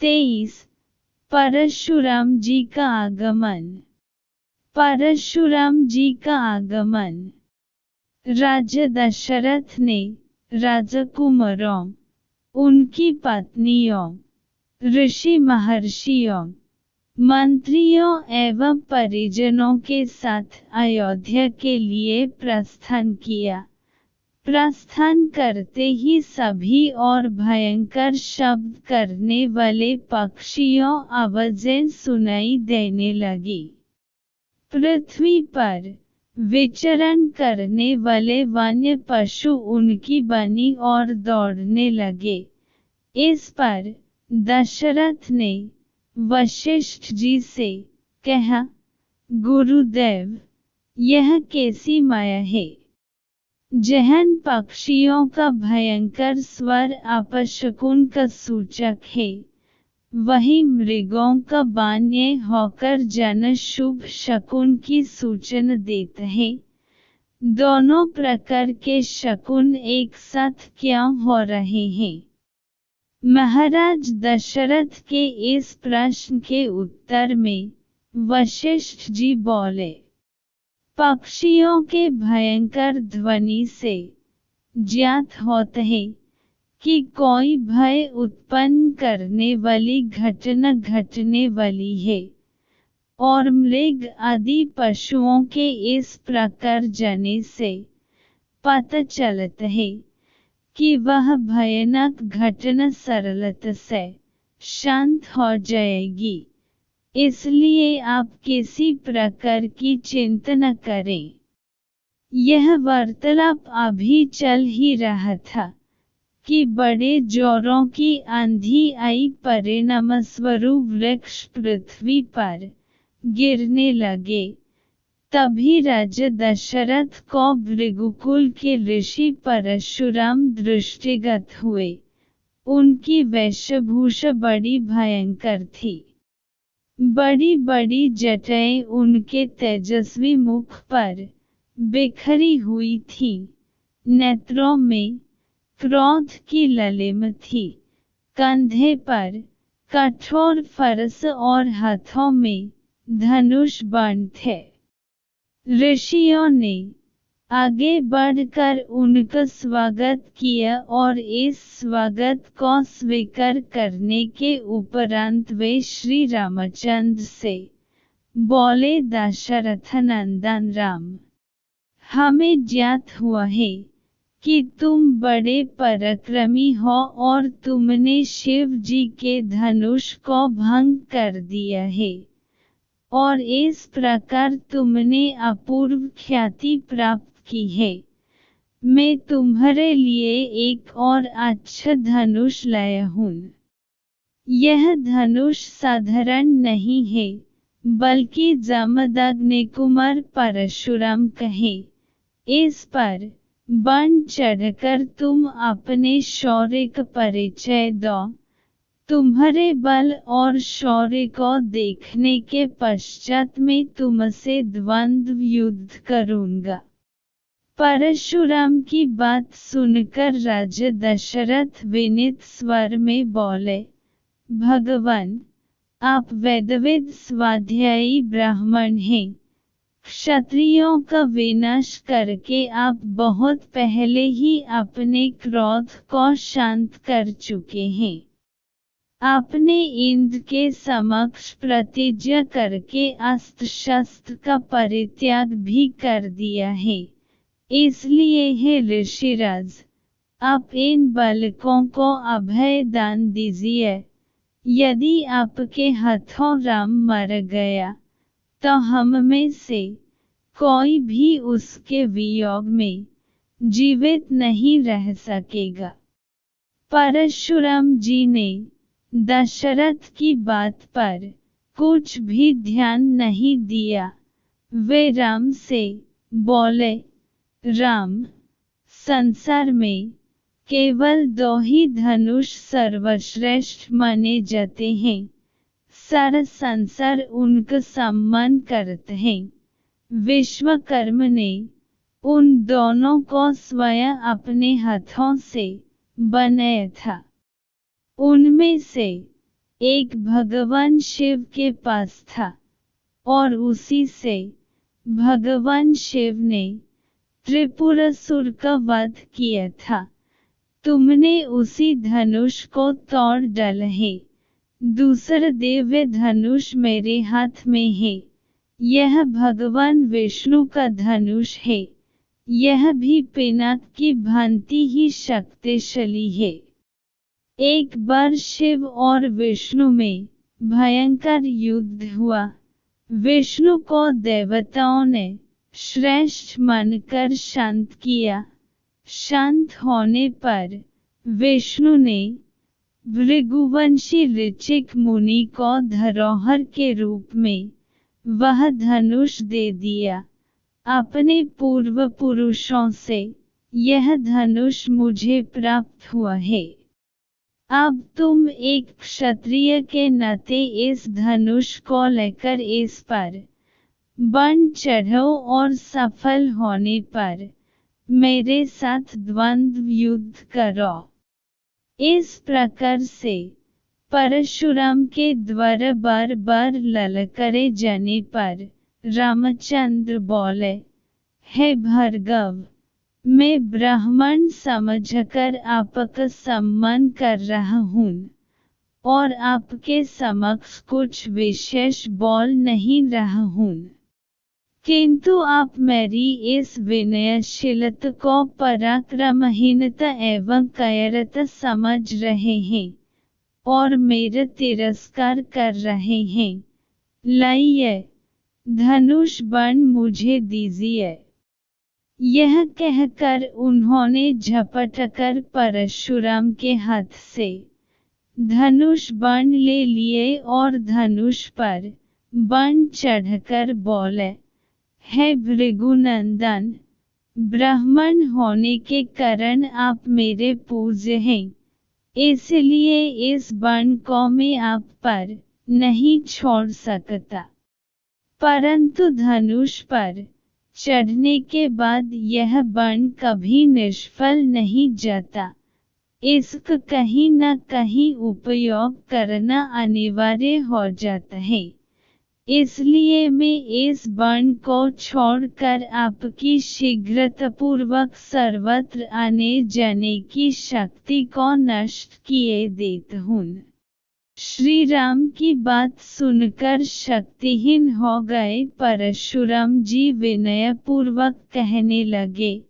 23 परशुराम जी का आगमन। परशुराम जी का आगमन। राजा दशरथ ने राजकुमारों, उनकी पत्नियों, ऋषि महर्षियों, मंत्रियों एवं परिजनों के साथ अयोध्या के लिए प्रस्थान किया। प्रस्थान करते ही सभी और भयंकर शब्द करने वाले पक्षियों आवाजें सुनाई देने लगी। पृथ्वी पर विचरण करने वाले वन्य पशु उनकी बनी और दौड़ने लगे। इस पर दशरथ ने वशिष्ठ जी से कहा, गुरुदेव, यह कैसी माया है? जहन पक्षियों का भयंकर स्वर अपशकुन का सूचक है, वही मृगों का बान्य होकर जन शुभ शकुन की सूचना देता है। दोनों प्रकार के शकुन एक साथ क्यों हो रहे हैं? महाराज दशरथ के इस प्रश्न के उत्तर में वशिष्ठ जी बोले, पक्षियों के भयंकर ध्वनि से ज्ञात होता है कि कोई भय उत्पन्न करने वाली घटना घटने वाली है, और मृग आदि पशुओं के इस प्रकार जाने से पता चलता है कि वह भयानक घटना सरलता से शांत हो जाएगी। इसलिए आप किसी प्रकार की चिंता न करें। यह वार्तालाप अभी चल ही रहा था कि बड़े जोरों की आंधी आई। परिणामस्वरूप वृक्ष पृथ्वी पर गिरने लगे। तभी राजा दशरथ को भृगुकुल के ऋषि परशुराम दृष्टिगत हुए। उनकी वेशभूषा बड़ी भयंकर थी। बड़ी बड़ी जटाएं उनके तेजस्वी मुख पर बिखरी हुई थी। नेत्रों में क्रोध की ललिम थी। कंधे पर कठोर फरस और हाथों में धनुष बाण थे। ऋषियों ने आगे बढ़कर उनका स्वागत किया और इस स्वागत को स्वीकार करने के उपरांत वे श्री रामचंद्र से बोले, दशरथ नंदन राम, हमें ज्ञात हुआ है कि तुम बड़े पराक्रमी हो और तुमने शिव जी के धनुष को भंग कर दिया है, और इस प्रकार तुमने अपूर्व ख्याति प्राप्त की है। मैं तुम्हारे लिए एक और अच्छा धनुष लाया हूँ। यह धनुष साधारण नहीं है, बल्कि जमदग्निकुमार परशुराम का है। इस पर बढ़ चढ़कर तुम अपने शौर्य का परिचय दो। तुम्हारे बल और शौर्य को देखने के पश्चात मैं तुमसे द्वंद्व युद्ध करूंगा। परशुराम की बात सुनकर राजा दशरथ विनीत स्वर में बोले, भगवान, आप वेदविद स्वाध्यायी ब्राह्मण हैं। क्षत्रियों का विनाश करके आप बहुत पहले ही अपने क्रोध को शांत कर चुके हैं। आपने इंद्र के समक्ष प्रतिज्ञा करके अस्त्र शस्त्र का परित्याग भी कर दिया है। इसलिए हे ऋषिराज, आप इन बालकों को अभय दान दीजिए। यदि आपके हाथों राम मर गया, तो हम में से कोई भी उसके वियोग में जीवित नहीं रह सकेगा। परशुराम जी ने दशरथ की बात पर कुछ भी ध्यान नहीं दिया। वे राम से बोले, राम, संसार में केवल दो ही धनुष सर्वश्रेष्ठ माने जाते हैं। सारा संसार उनका सम्मान करते हैं। विश्वकर्मा ने उन दोनों को स्वयं अपने हाथों से बनाया था। उनमें से एक भगवान शिव के पास था, और उसी से भगवान शिव ने त्रिपुरासुर का वध किया था। तुमने उसी धनुष को तोड़ डाला है। दूसरा दिव्य धनुष मेरे हाथ में है। यह भगवान विष्णु का धनुष है। यह भी पिनाक की भांति ही शक्तिशाली है। एक बार शिव और विष्णु में भयंकर युद्ध हुआ। विष्णु को देवताओं ने श्रेष्ठ मानकर शांत किया। शांत होने पर विष्णु ने भृगुवंशी ऋचिक मुनि को धरोहर के रूप में वह धनुष दे दिया। अपने पूर्व पुरुषों से यह धनुष मुझे प्राप्त हुआ है। अब तुम एक क्षत्रिय के नाते इस धनुष को लेकर इस पर बढ़ चढ़ो और सफल होने पर मेरे साथ द्वंद्व युद्ध करो। इस प्रकार से परशुराम के द्वारा बार बार ललकारे जाने पर रामचंद्र बोले, हे भार्गव, मैं ब्राह्मण समझकर आपका सम्मान कर रहा हूँ और आपके समक्ष कुछ विशेष बोल नहीं रहा हूँ, किंतु आप मेरी इस विनयशीलता को पराक्रमहीनता एवं कायरता समझ रहे हैं और मेरा तिरस्कार कर रहे हैं। लाइए, धनुष बाण मुझे दीजिए। यह कहकर उन्होंने झपटकर परशुराम के हाथ से धनुष बाण ले लिए और धनुष पर बाण चढ़कर बोले, हे भृगुनंदन, ब्राह्मण होने के कारण आप मेरे पूज्य हैं, इसलिए इस बाण को मैं आप पर नहीं छोड़ सकता। परंतु धनुष पर चढ़ने के बाद यह बाण कभी निष्फल नहीं जाता। इसका कहीं न कहीं उपयोग करना अनिवार्य हो जाता है। इसलिए मैं इस बाण को छोड़कर आपकी शीघ्रतापूर्वक सर्वत्र आने जाने की शक्ति को नष्ट किए देता हूँ। श्री राम की बात सुनकर शक्तिहीन हो गए परशुराम जी विनयपूर्वक कहने लगे,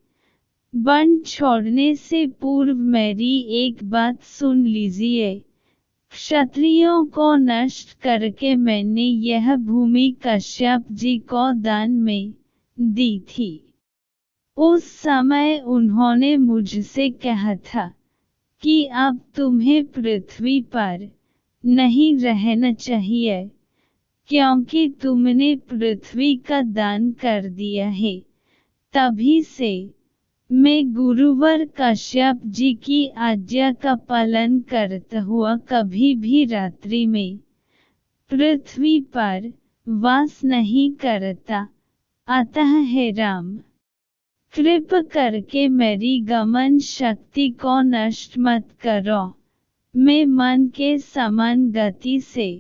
बाण छोड़ने से पूर्व मेरी एक बात सुन लीजिए। क्षत्रियों को नष्ट करके मैंने यह भूमि कश्यप जी को दान में दी थी। उस समय उन्होंने मुझसे कहा था कि अब तुम्हें पृथ्वी पर नहीं रहना चाहिए, क्योंकि तुमने पृथ्वी का दान कर दिया है। तभी से मैं गुरुवर कश्यप जी की आज्ञा का पालन करता हुआ कभी भी रात्रि में पृथ्वी पर वास नहीं करता। अतः हे राम, कृपा करके मेरी गमन शक्ति को नष्ट मत करो। मैं मन के समान गति से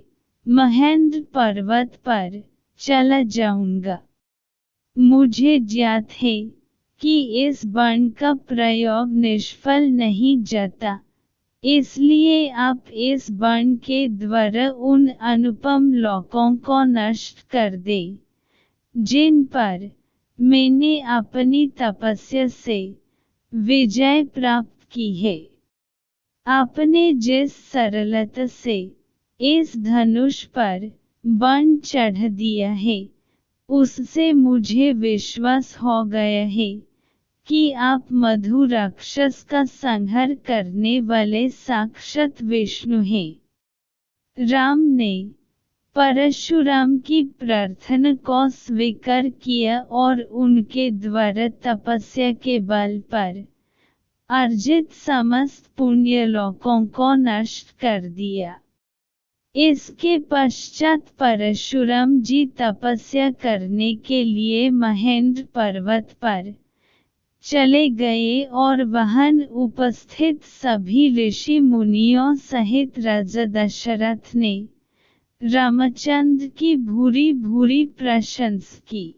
महेंद्र पर्वत पर चला जाऊंगा। मुझे ज्ञात है कि इस बाण का प्रयोग निष्फल नहीं जाता, इसलिए आप इस बाण के द्वारा उन अनुपम लोकों को नष्ट कर दें, जिन पर मैंने अपनी तपस्या से विजय प्राप्त की है। आपने जिस सरलता से इस धनुष पर बाण चढ़ा दिया है, उससे मुझे विश्वास हो गया है कि आप मधु राक्षस का संहार करने वाले साक्षात विष्णु हैं। राम ने परशुराम की प्रार्थना को स्वीकार किया और उनके द्वारा तपस्या के बल पर अर्जित समस्त पुण्य लोकों को नष्ट कर दिया। इसके पश्चात परशुराम जी तपस्या करने के लिए महेंद्र पर्वत पर चले गए और वहां उपस्थित सभी ऋषि मुनियों सहित राजा दशरथ ने रामचंद्र की भूरी भूरी प्रशंसा की।